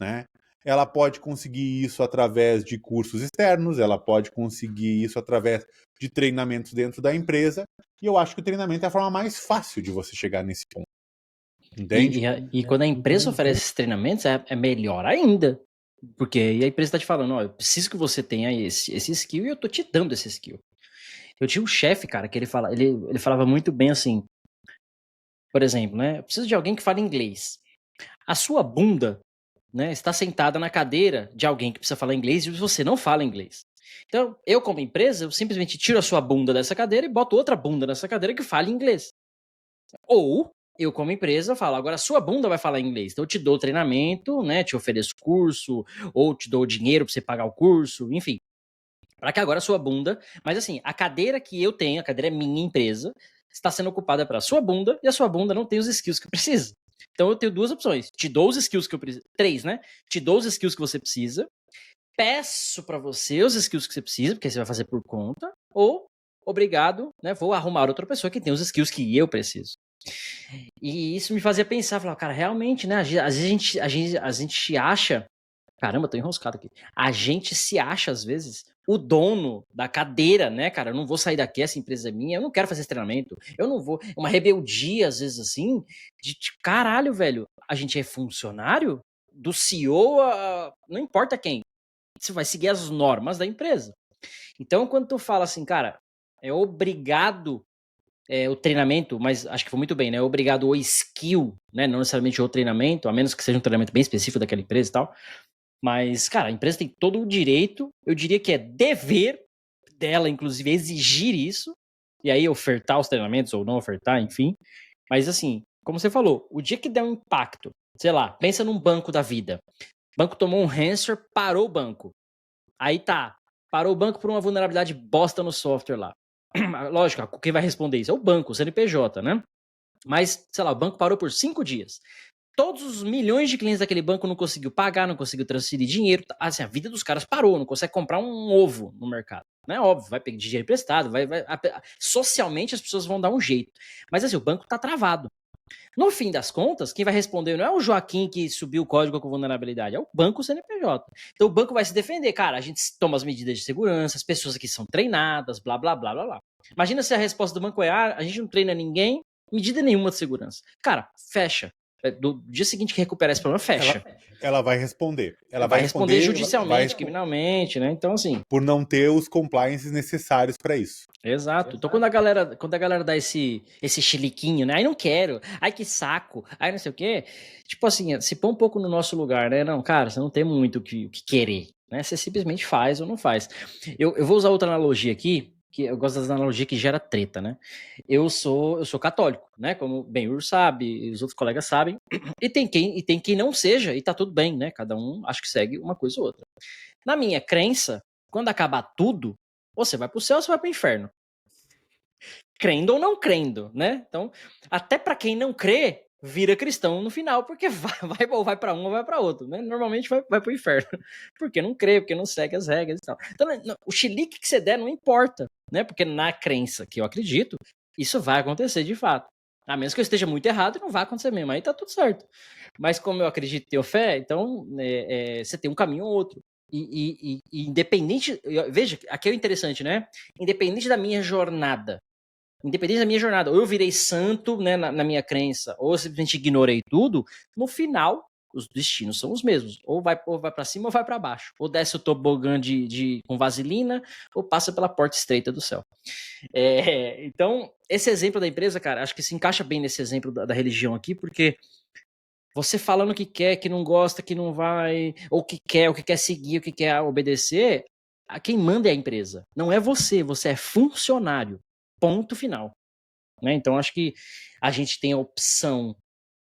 né? ela pode conseguir isso através de cursos externos, ela pode conseguir isso através de treinamentos dentro da empresa, e eu acho que o treinamento é a forma mais fácil de você chegar nesse ponto. Entende? E quando a empresa oferece esses treinamentos, é melhor ainda. Porque aí a empresa está te falando, ó, eu preciso que você tenha esse skill e eu tô te dando esse skill. Eu tinha um chefe, cara, que ele falava muito bem assim, por exemplo, né? Eu preciso de alguém que fale inglês. A sua bunda, né, está sentada na cadeira de alguém que precisa falar inglês e você não fala inglês. Então, eu como empresa, eu simplesmente tiro a sua bunda dessa cadeira e boto outra bunda nessa cadeira que fale inglês. Ou eu como empresa falo, agora a sua bunda vai falar inglês. Então eu te dou treinamento, né, te ofereço curso, ou te dou dinheiro para você pagar o curso, enfim. Para que agora a sua bunda, mas assim, a cadeira que eu tenho, a cadeira é minha empresa, está sendo ocupada para a sua bunda e a sua bunda não tem os skills que precisa. Então eu tenho duas opções. Te dou os skills que eu preciso, 3, né? Te dou os skills que você precisa, peço para você os skills que você precisa, porque você vai fazer por conta, ou obrigado, né? Vou arrumar outra pessoa que tem os skills que eu preciso. E isso me fazia pensar, falar, cara, realmente, né? Às vezes a gente acha. Caramba, tô enroscado aqui. A gente se acha, às vezes, o dono da cadeira, né, cara? Eu não vou sair daqui, essa empresa é minha, eu não quero fazer esse treinamento, eu não vou. Uma rebeldia, às vezes, assim, de caralho, velho, a gente é funcionário do CEO, não importa quem. Você vai seguir as normas da empresa. Então, quando tu fala assim, cara, é obrigado o treinamento, mas acho que foi muito bem, né? Obrigado o skill, né? Não necessariamente o treinamento, a menos que seja um treinamento bem específico daquela empresa e tal. Mas, cara, a empresa tem todo o direito, eu diria que é dever dela, inclusive, exigir isso, e aí ofertar os treinamentos ou não ofertar, enfim. Mas, assim, como você falou, o dia que der um impacto, sei lá, pensa num banco da vida. O banco tomou um ransomware, parou o banco. Aí tá, parou o banco por uma vulnerabilidade bosta no software lá. Lógico, quem vai responder isso é o banco, o CNPJ, né? Mas, sei lá, o banco parou por 5 dias. Todos os milhões de clientes daquele banco não conseguiu pagar, não conseguiu transferir dinheiro. Assim, a vida dos caras parou, não consegue comprar um ovo no mercado. Não é óbvio, vai pedir dinheiro emprestado, socialmente as pessoas vão dar um jeito. Mas assim, o banco tá travado. No fim das contas, quem vai responder não é o Joaquim que subiu o código com vulnerabilidade, é o banco CNPJ. Então o banco vai se defender. Cara, a gente toma as medidas de segurança, as pessoas aqui são treinadas, blá, blá, blá, blá, blá. Imagina se a resposta do banco é, a gente não treina ninguém, medida nenhuma de segurança. Cara, fecha. Do dia seguinte que recuperar esse problema, fecha. Ela vai responder. Ela vai responder judicialmente, criminalmente, né? Então, assim... Por não ter os compliances necessários para isso. Exato. Então, quando a galera dá esse chiliquinho, né? Ai, não quero. Ai, que saco. Ai, não sei o quê. Tipo assim, se põe um pouco no nosso lugar, né? Não, cara, você não tem muito o que querer, né? Você simplesmente faz ou não faz. Eu vou usar outra analogia aqui, que eu gosto das analogias que gera treta, né? Eu sou católico, né? Como bem o Ur sabe, e os outros colegas sabem. E tem quem não seja, e tá tudo bem, né? Cada um acho que segue uma coisa ou outra. Na minha crença, quando acabar tudo, você vai pro céu ou você vai pro inferno. Crendo ou não crendo, né? Então, até para quem não crê, vira cristão no final, porque vai para um ou vai para outro, né? Normalmente vai pro inferno, porque não crê, porque não segue as regras e tal. Então, o chilique que você der não importa, né? Porque na crença que eu acredito, isso vai acontecer de fato. A menos que eu esteja muito errado, não vai acontecer mesmo, aí tá tudo certo. Mas como eu acredito e tenho fé, então você tem um caminho ou outro. E independente, veja, aqui é o interessante, né? Independente da minha jornada, ou eu virei santo, né, na minha crença, ou eu simplesmente ignorei tudo, no final, os destinos são os mesmos. Ou vai para cima ou vai para baixo. Ou desce o tobogã com vaselina, ou passa pela porta estreita do céu. Então, esse exemplo da empresa, cara, acho que se encaixa bem nesse exemplo da religião aqui, porque você falando o que quer, que não gosta, que não vai, ou o que quer seguir, o que quer obedecer, quem manda é a empresa. Não é você é funcionário. Ponto final. Né? Então, acho que a gente tem a opção,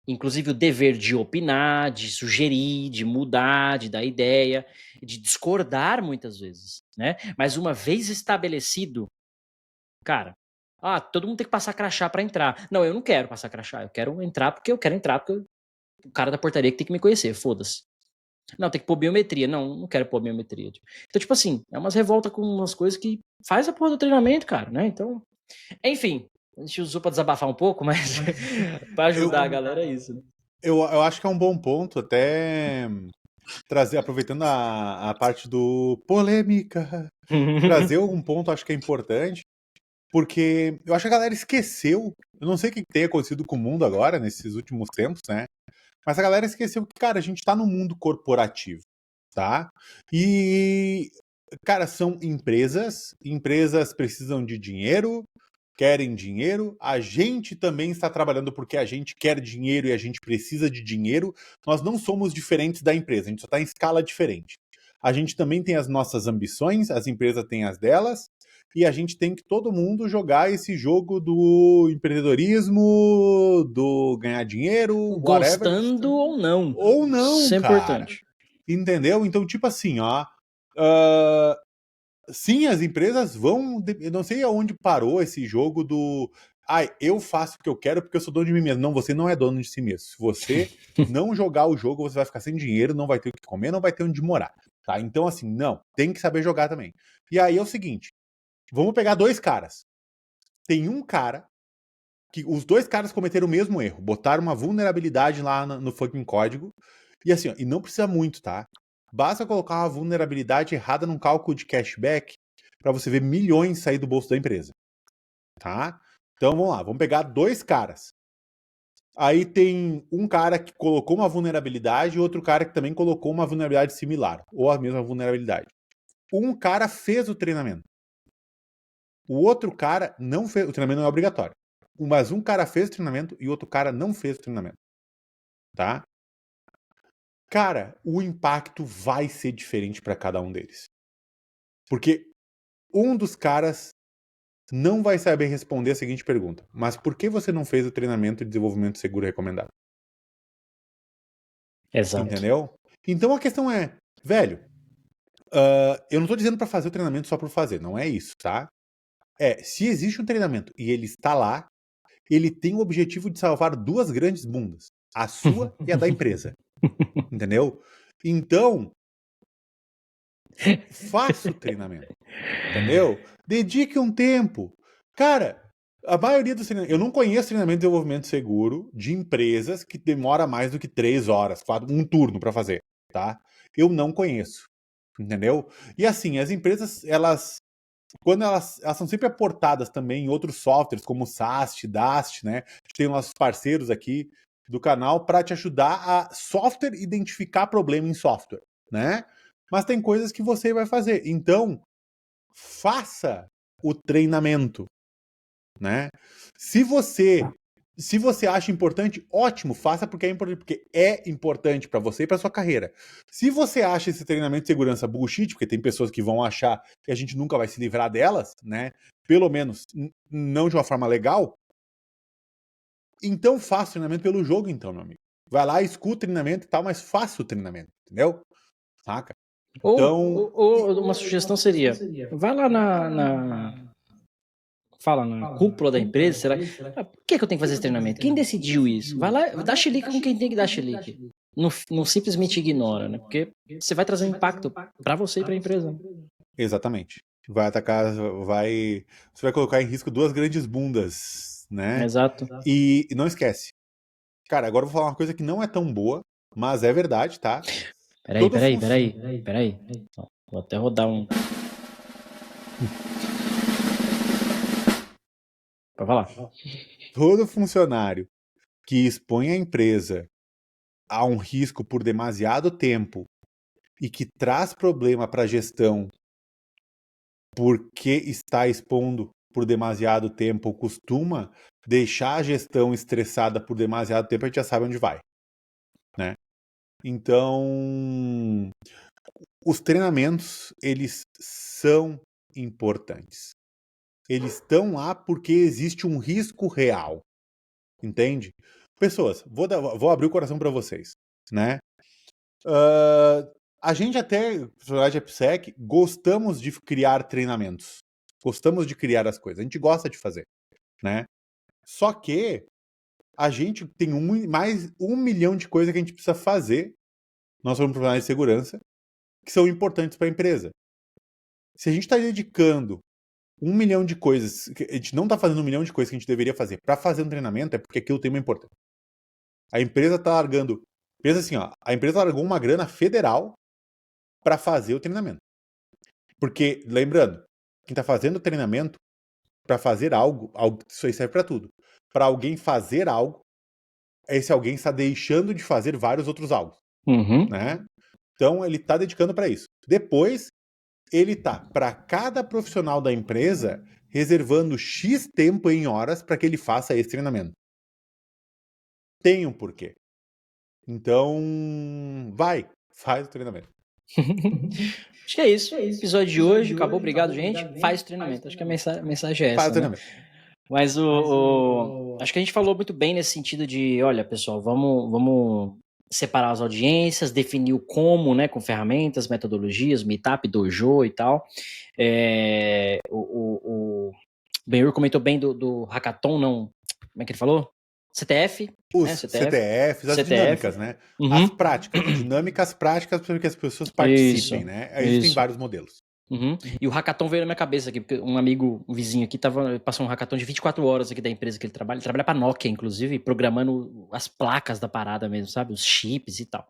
inclusive o dever de opinar, de sugerir, de mudar, de dar ideia, de discordar muitas vezes. Né? Mas uma vez estabelecido, cara, todo mundo tem que passar crachá para entrar. Não, eu não quero passar crachá, eu quero entrar porque o cara da portaria que tem que me conhecer, foda-se. Não, tem que pôr biometria. Não quero pôr biometria. Então, tipo assim, é umas revoltas com umas coisas que faz a porra do treinamento, cara, né? Então, enfim, a gente usou pra desabafar um pouco, mas pra ajudar a galera é isso, né? Eu acho que é um bom ponto, até aproveitando a parte do polêmica, trazer um ponto acho que é importante, porque eu acho que a galera esqueceu, eu não sei o que tem acontecido com o mundo agora, nesses últimos tempos, né? Mas a galera esqueceu que, cara, a gente tá no mundo corporativo, tá? E, cara, são empresas precisam de dinheiro, querem dinheiro, a gente também está trabalhando porque a gente quer dinheiro e a gente precisa de dinheiro. Nós não somos diferentes da empresa, a gente só está em escala diferente. A gente também tem as nossas ambições, as empresas têm as delas, e a gente tem que todo mundo jogar esse jogo do empreendedorismo, do ganhar dinheiro, whatever. Gostando ou não. Ou não, Isso é cara. importante. Entendeu? Então, tipo assim, ó. Sim, as empresas vão. Eu não sei aonde parou esse jogo do. Ai, eu faço o que eu quero porque eu sou dono de mim mesmo. Não, você não é dono de si mesmo. Se você não jogar o jogo, você vai ficar sem dinheiro, não vai ter o que comer, não vai ter onde morar. Tá? Então, assim, não. Tem que saber jogar também. E aí é o seguinte: vamos pegar dois caras. Tem um cara que os dois caras cometeram o mesmo erro. Botaram uma vulnerabilidade lá no fucking código. E assim, ó, e não precisa muito, tá? Basta colocar uma vulnerabilidade errada num cálculo de cashback para você ver milhões sair do bolso da empresa. Tá? Então vamos lá, vamos pegar dois caras. Aí tem um cara que colocou uma vulnerabilidade e outro cara que também colocou uma vulnerabilidade similar, ou a mesma vulnerabilidade. Um cara fez o treinamento. O outro cara não fez. O treinamento não é obrigatório. Mas um cara fez o treinamento e o outro cara não fez o treinamento. Tá? Cara, o impacto vai ser diferente para cada um deles. Porque um dos caras não vai saber responder a seguinte pergunta: mas por que você não fez o treinamento de desenvolvimento seguro recomendado? Exato. Entendeu? Então a questão é, velho, eu não tô dizendo para fazer o treinamento só por fazer, não é isso, tá? Se existe um treinamento e ele está lá, ele tem o objetivo de salvar duas grandes bundas, a sua e a da empresa. Entendeu? Então, faça o treinamento. Entendeu? Dedique um tempo. Cara, a maioria dos treinamentos... Eu não conheço treinamento de desenvolvimento seguro de empresas que demora mais do que 3 horas, um turno para fazer, tá? Eu não conheço. Entendeu? E assim, as empresas, quando elas são sempre aportadas também em outros softwares, como SAST, DAST, né? Tem nossos parceiros aqui do canal para te ajudar a software identificar problema em software, né? Mas tem coisas que você vai fazer. Então, faça o treinamento, né? Se você acha importante, ótimo, faça porque é importante para você e para sua carreira. Se você acha esse treinamento de segurança bullshit, porque tem pessoas que vão achar que a gente nunca vai se livrar delas, né? Pelo menos não de uma forma legal. Então faça o treinamento pelo jogo, então, meu amigo. Vai lá, escuta o treinamento e tal, mas faça o treinamento, entendeu? Saca? Então, ou uma sugestão seria, vai lá fala na cúpula da empresa, será? Por que eu tenho que fazer esse treinamento? Quem decidiu isso? Vai lá, dá chilique com quem tem que dar chilique. Não simplesmente ignora, né? Porque você vai trazer um impacto para você e para a empresa. Exatamente. Vai atacar, você vai colocar em risco duas grandes bundas, né? Exato. E não esquece. Cara, agora eu vou falar uma coisa que não é tão boa, mas é verdade, tá? Peraí. Vou até rodar um... Pode falar. Todo funcionário que expõe a empresa a um risco por demasiado tempo e que traz problema para a gestão porque está expondo por demasiado tempo costuma deixar a gestão estressada por demasiado tempo, a gente já sabe onde vai, né? Então, os treinamentos, eles são importantes. Eles estão lá porque existe um risco real, entende? Pessoas, vou abrir o coração para vocês, né? A gente até, profissionais de AppSec, gostamos de criar treinamentos. Gostamos de criar as coisas. A gente gosta de fazer, né? Só que a gente tem mais 1 milhão de coisas que a gente precisa fazer. Nós somos profissionais de segurança que são importantes para a empresa. Se a gente está dedicando 1 milhão de coisas, a gente não está fazendo 1 milhão de coisas que a gente deveria fazer para fazer um treinamento, é porque aquilo tem uma importância. A empresa está largando Pensa assim, ó, a empresa largou uma grana federal para fazer o treinamento. Porque, lembrando, quem está fazendo o treinamento para fazer algo, isso aí serve para tudo. Para alguém fazer algo, esse alguém está deixando de fazer vários outros algo, né? Então, ele está dedicando para isso. Depois, ele está, para cada profissional da empresa, reservando X tempo em horas para que ele faça esse treinamento. Tem um porquê. Então, faz o treinamento. Acho que é isso. O episódio de hoje acabou. Obrigado, gente. Faz o treinamento. Acho que a mensagem é Faz o essa, né? treinamento. Mas acho que a gente falou muito bem nesse sentido de, olha, pessoal, vamos separar as audiências, definir o como, né, com ferramentas, metodologias, Meetup, Dojo e tal. O Benhur comentou bem do hackathon, não... Como é que ele falou? CTF. Os né? CTFs, as dinâmicas, né? As práticas, dinâmicas práticas para que as pessoas participem, né? Existem vários modelos. E o hackathon veio na minha cabeça aqui, porque um vizinho aqui, passou um hackathon de 24 horas aqui da empresa que ele trabalha pra Nokia, inclusive, programando as placas da parada mesmo, sabe? Os chips e tal.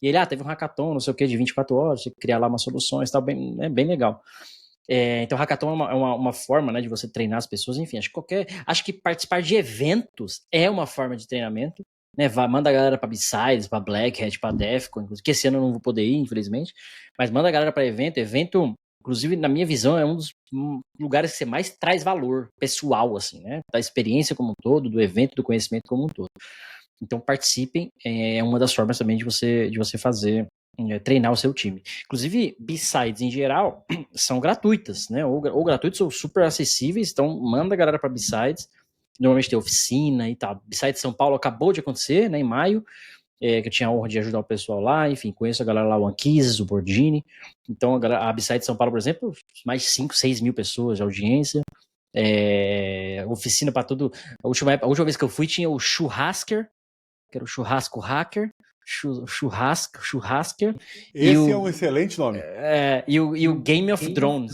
E ele, teve um hackathon, não sei o que, de 24 horas, você criar lá umas soluções e tal, bem legal. Então, o hackathon é uma forma, né, de você treinar as pessoas, enfim, acho que participar de eventos é uma forma de treinamento, né, manda a galera pra B-Sides, pra Black Hat, pra Defcon, inclusive, que esse ano eu não vou poder ir, infelizmente, mas manda a galera pra evento, inclusive, na minha visão, é um dos lugares que você mais traz valor pessoal, assim, né, da experiência como um todo, do evento, do conhecimento como um todo. Então, participem, é uma das formas também de você fazer, treinar o seu time. Inclusive, B-Sides, em geral, são gratuitas, né? Ou gratuitas ou super acessíveis, então manda a galera para B-Sides. Normalmente tem oficina e tal. B-Sides São Paulo acabou de acontecer, né, em maio, que eu tinha a honra de ajudar o pessoal lá, enfim, conheço a galera lá, o Anquises, o Bordini. Então, a B-Sides São Paulo, por exemplo, mais de 5, 6 mil pessoas de audiência. Oficina para tudo. A última vez que eu fui tinha o Churrasker, que era o Churrasco Hacker, Churrasker. Esse é um excelente nome. E o Game of Drones.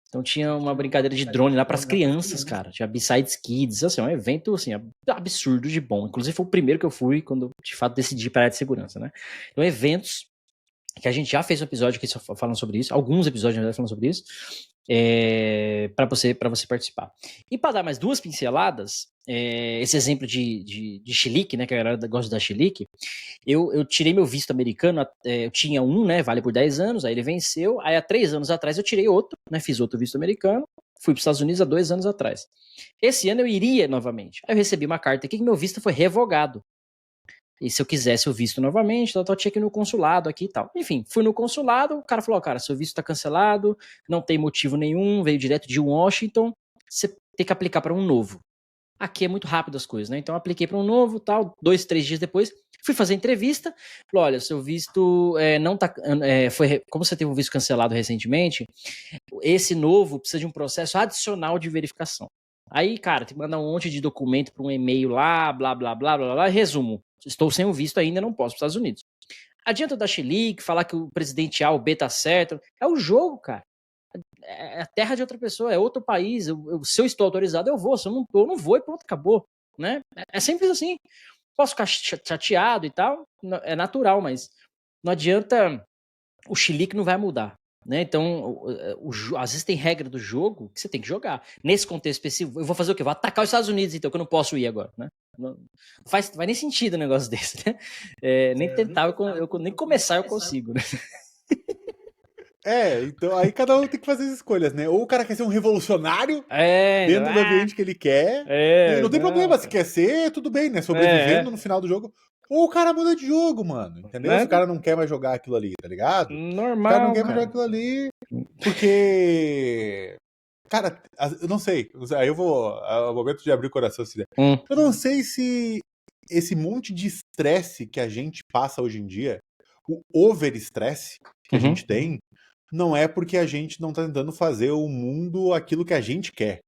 Então tinha uma brincadeira de drone lá para as crianças, cara. Tinha B-Sides Kids, assim, um evento assim, absurdo de bom. Inclusive foi o primeiro que eu fui quando de fato decidi para a área de segurança, né? Então eventos que a gente já fez um episódio aqui falando sobre isso, alguns episódios na verdade falando sobre isso, para você participar. E para dar mais 2 pinceladas, esse exemplo de chilique, né, que a galera gosta da chilique, eu tirei meu visto americano, eu tinha um, né, vale por 10 anos, aí ele venceu, aí há 3 anos atrás eu tirei outro, né, fiz outro visto americano, fui para os Estados Unidos há 2 anos atrás. Esse ano eu iria novamente, aí eu recebi uma carta aqui que meu visto foi revogado. E se eu quisesse o visto novamente, tinha que ir no consulado aqui e tal. Enfim, fui no consulado, o cara falou, cara, seu visto tá cancelado, não tem motivo nenhum, veio direto de Washington, você tem que aplicar para um novo. Aqui é muito rápido as coisas, né? Então eu apliquei para um novo, tal, 2, 3 dias depois, fui fazer entrevista, falou, olha, seu visto não tá, como você teve um visto cancelado recentemente, esse novo precisa de um processo adicional de verificação. Aí, cara, tem que mandar um monte de documento para um e-mail lá, blá, blá, blá, blá, blá, resumo, estou sem o visto ainda, não posso para os Estados Unidos. Adianta dar chilique, falar que o presidente A ou B tá certo, é o jogo, cara. É a terra de outra pessoa, é outro país. Se eu estou autorizado, eu vou. Se eu não tô, eu não vou e pronto, acabou. Né? É simples assim. Posso ficar chateado e tal, é natural, mas não adianta, o chilique não vai mudar. Né? Então, às vezes tem regra do jogo que você tem que jogar. Nesse contexto específico, eu vou fazer o quê? Vou atacar os Estados Unidos, então, que eu não posso ir agora. Né? Não faz nem sentido um negócio desse. Né? Nem tentar, nem começar eu consigo. Né? Então aí cada um tem que fazer as escolhas, né? Ou o cara quer ser um revolucionário dentro do ambiente que ele quer. Não tem problema, se quer ser, tudo bem, né? Sobrevivendo no final do jogo. Ou o cara muda de jogo, mano. Entendeu? Se o cara não quer mais jogar aquilo ali, tá ligado? Normal. O cara não quer mais jogar aquilo ali. Porque. Cara, eu não sei. Aí eu vou. É o momento de abrir o coração, se der. Eu não sei se esse monte de estresse que a gente passa hoje em dia, o over-estresse que a gente tem, não é porque a gente não tá tentando fazer o mundo aquilo que a gente quer.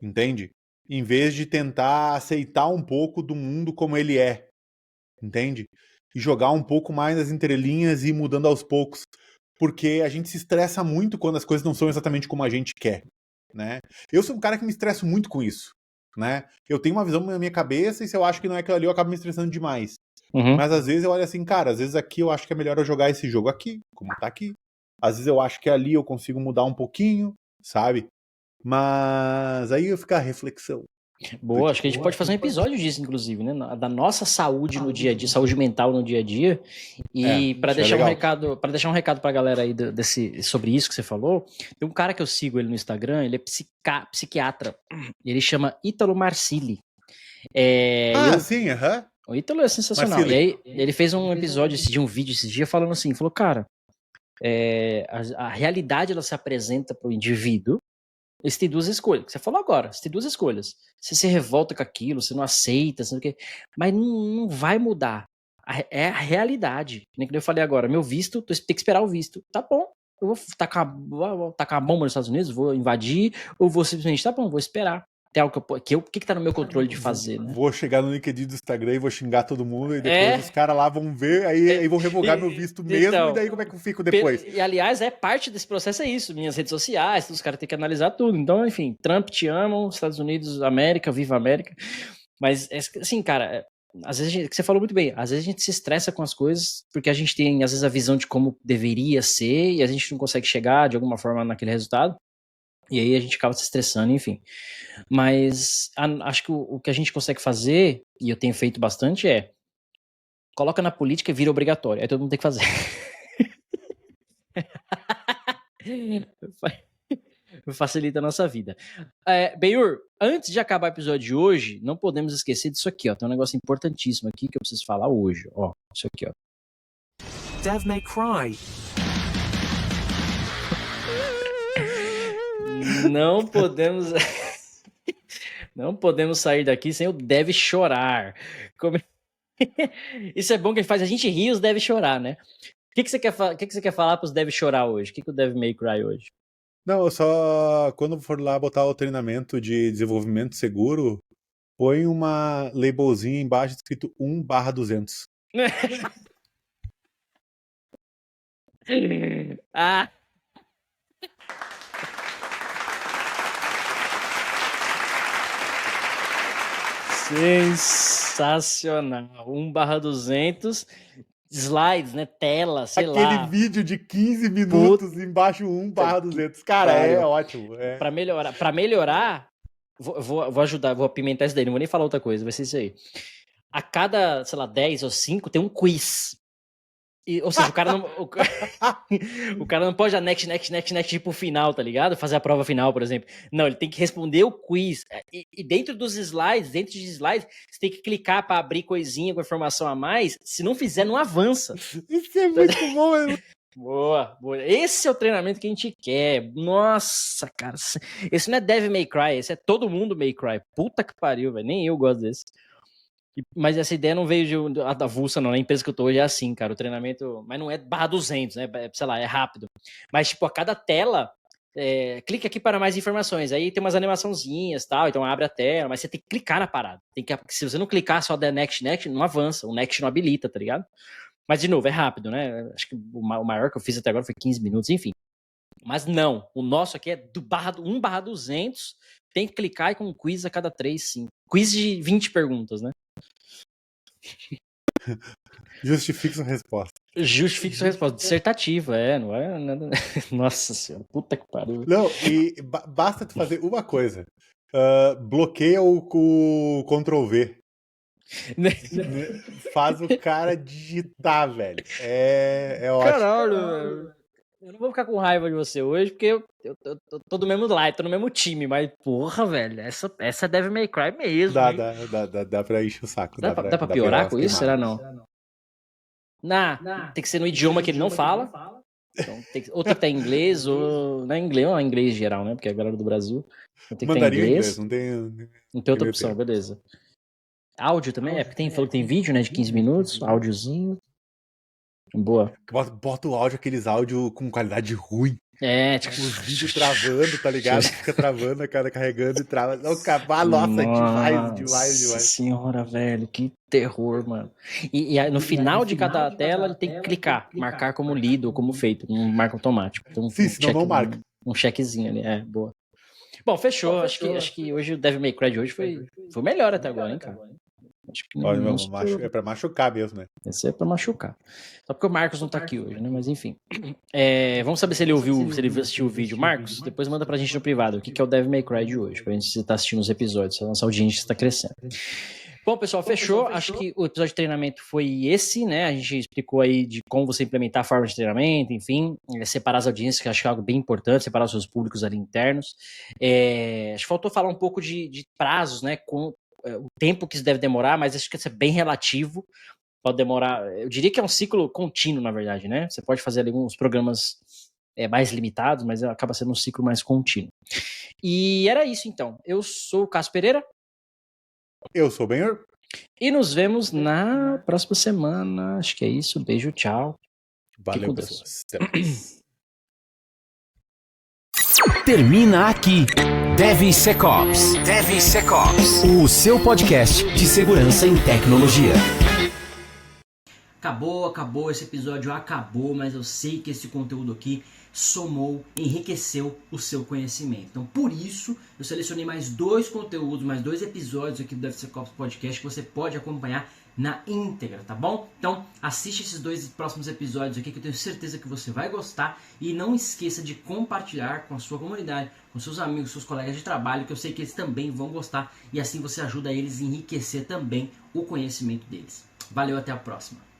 Entende? Em vez de tentar aceitar um pouco do mundo como ele é. Entende? E jogar um pouco mais nas entrelinhas e ir mudando aos poucos. Porque a gente se estressa muito quando as coisas não são exatamente como a gente quer. Né? Eu sou um cara que me estresso muito com isso. Né? Eu tenho uma visão na minha cabeça e se eu acho que não é aquilo ali, eu acabo me estressando demais. Uhum. Mas às vezes eu olho assim, cara, às vezes aqui eu acho que é melhor eu jogar esse jogo aqui, como tá aqui. Às vezes eu acho que ali eu consigo mudar um pouquinho, sabe? Mas aí eu fico a reflexão. Boa, acho que a gente pode fazer um episódio disso, inclusive, né? Da nossa saúde no dia a dia, saúde mental no dia a dia. E para deixar um recado, pra galera aí sobre isso que você falou, tem um cara que eu sigo ele no Instagram, ele é psiquiatra. Ele chama Ítalo Marcilli. Sim, aham. O Ítalo é sensacional. Marcilli. E aí ele fez um episódio um vídeo esse dia falando assim, falou, cara, a realidade ela se apresenta para o indivíduo. Você tem duas escolhas. Você falou agora, você tem duas escolhas. Você se revolta com aquilo, você não aceita, não sei o quê, mas não vai mudar. É a realidade. Nem que eu falei agora, meu visto, tem que esperar o visto. Tá bom, eu vou tacar a bomba nos Estados Unidos, vou invadir, ou vou simplesmente, tá bom, vou esperar. Tem algo o que tá no meu controle de fazer, né? Vou chegar no LinkedIn do Instagram e vou xingar todo mundo, e depois os caras lá vão ver, aí vão revogar meu visto mesmo, então, e daí como é que eu fico depois? E aliás, parte desse processo é isso, minhas redes sociais, os caras têm que analisar tudo. Então, enfim, Trump te amam, Estados Unidos, América, viva América. Mas, assim, cara, às vezes, que você falou muito bem, às vezes a gente se estressa com as coisas, porque a gente tem, às vezes, a visão de como deveria ser, e a gente não consegue chegar, de alguma forma, naquele resultado. E aí a gente acaba se estressando, enfim. Mas acho que o que a gente consegue fazer, e eu tenho feito bastante, coloca na política e vira obrigatório. Aí todo mundo tem que fazer. Facilita a nossa vida. Benhur, antes de acabar o episódio de hoje, não podemos esquecer disso aqui, ó. Tem um negócio importantíssimo aqui que eu preciso falar hoje, ó. Isso aqui, ó. Devil May Cry. Não podemos sair daqui sem o deve chorar. Isso é bom que faz a gente rir, os deve chorar, né? O que você quer falar para os deve chorar hoje? O que o deve make cry hoje? Não, eu só quando for lá botar o treinamento de desenvolvimento seguro, põe uma labelzinha embaixo escrito 1/200. Ah! Sensacional. 1/200 slides, né? Tela, sei lá. Aquele vídeo de 15 minutos embaixo 1/200. Cara, é ótimo. Pra melhorar, vou ajudar, vou apimentar isso daí, não vou nem falar outra coisa, vai ser isso aí. A cada, sei lá, 10 ou 5 tem um quiz. Ou seja, o cara não pode dar next ir pro final, tá ligado? Fazer a prova final, por exemplo. Não, ele tem que responder o quiz. E dentro de slides, você tem que clicar pra abrir coisinha com informação a mais. Se não fizer, não avança. Isso é muito bom, mano. Boa. Esse é o treinamento que a gente quer. Nossa, cara. Esse não é Devil May Cry, esse é Todo Mundo May Cry. Puta que pariu, velho. Nem eu gosto desse. Mas essa ideia não veio da avulsa, não. Na empresa que eu tô hoje é assim, cara. O treinamento... Mas não é /200, né? Sei lá, é rápido. Mas, tipo, a cada tela... clica aqui para mais informações. Aí tem umas animaçãozinhas e tal. Então abre a tela. Mas você tem que clicar na parada. Se você não clicar só da next, não avança. O next não habilita, tá ligado? Mas, de novo, é rápido, né? Acho que o maior que eu fiz até agora foi 15 minutos, enfim. Mas não. O nosso aqui é 1/200. Tem que clicar e com um quiz a cada 3, 5. Quiz de 20 perguntas, né? Justifique sua resposta. Justifique sua resposta. Dissertativa, não é nada... Nossa senhora, puta que pariu. Não, e basta tu fazer uma coisa. Bloqueia o Ctrl+V. Faz o cara digitar, velho. É ótimo. Caralho, eu não vou ficar com raiva de você hoje, porque eu tô do mesmo lado, tô no mesmo time, mas porra, velho, essa Devil May Cry mesmo. Dá pra encher o saco. Dá pra piorar com isso? Será não? Tem que ser no idioma que ele não fala. Então, ou tem que estar em inglês, ou não é inglês, não é inglês geral, né? Porque é a galera do Brasil. Tem que estar em inglês. Não tem outra opção, beleza. Áudio também? Porque falou que tem vídeo, né? De 15 minutos, áudiozinho. Boa. Bota o áudio, aqueles áudios com qualidade ruim. Tipo... Os vídeos travando, tá ligado? Fica travando, a cara carregando e trava. Nossa, demais. Senhora, velho, que terror, mano. E no final de cada tela, ele tem que clicar, marcar como lido ou como feito, não marca automático. Então, sim, senão não marca. Um checkzinho ali, boa. Bom, fechou. Acho que hoje o Devil May Cry de hoje foi melhor até agora, hein, cara? Acho que Olha, não é pra machucar mesmo, né? Esse é pra machucar. Só porque o Marcos não tá aqui hoje, né? Mas enfim. Vamos saber se ele assistiu o vídeo. Marcos, depois manda pra gente no privado o que é o Devil May Cry de hoje, pra gente estar assistindo os episódios, a nossa audiência está crescendo. Bom, pessoal, fechou. Acho que o episódio de treinamento foi esse, né? A gente explicou aí de como você implementar a forma de treinamento, enfim, separar as audiências, que acho que é algo bem importante, separar os seus públicos ali internos. Acho que faltou falar um pouco de prazos, né? Com o tempo que isso deve demorar, mas acho que isso é bem relativo. Pode demorar, eu diria que é um ciclo contínuo, na verdade, né? Você pode fazer ali uns programas mais limitados, mas acaba sendo um ciclo mais contínuo. E era isso, então. Eu sou o Cássio Pereira. Eu sou o Benhor. E nos vemos na próxima semana. Acho que é isso. Beijo, tchau. Valeu, pessoas. Termina aqui DevSecOps. DevSecOps, o seu podcast de segurança em tecnologia. Acabou, esse episódio acabou, mas eu sei que esse conteúdo aqui somou, enriqueceu o seu conhecimento. Então, por isso, eu selecionei mais 2 conteúdos, mais 2 episódios aqui do DevSecOps Podcast que você pode acompanhar na íntegra, tá bom? Então, assiste esses 2 próximos episódios aqui que eu tenho certeza que você vai gostar e não esqueça de compartilhar com a sua comunidade, com seus amigos, seus colegas de trabalho, que eu sei que eles também vão gostar e assim você ajuda eles a enriquecer também o conhecimento deles. Valeu, até a próxima!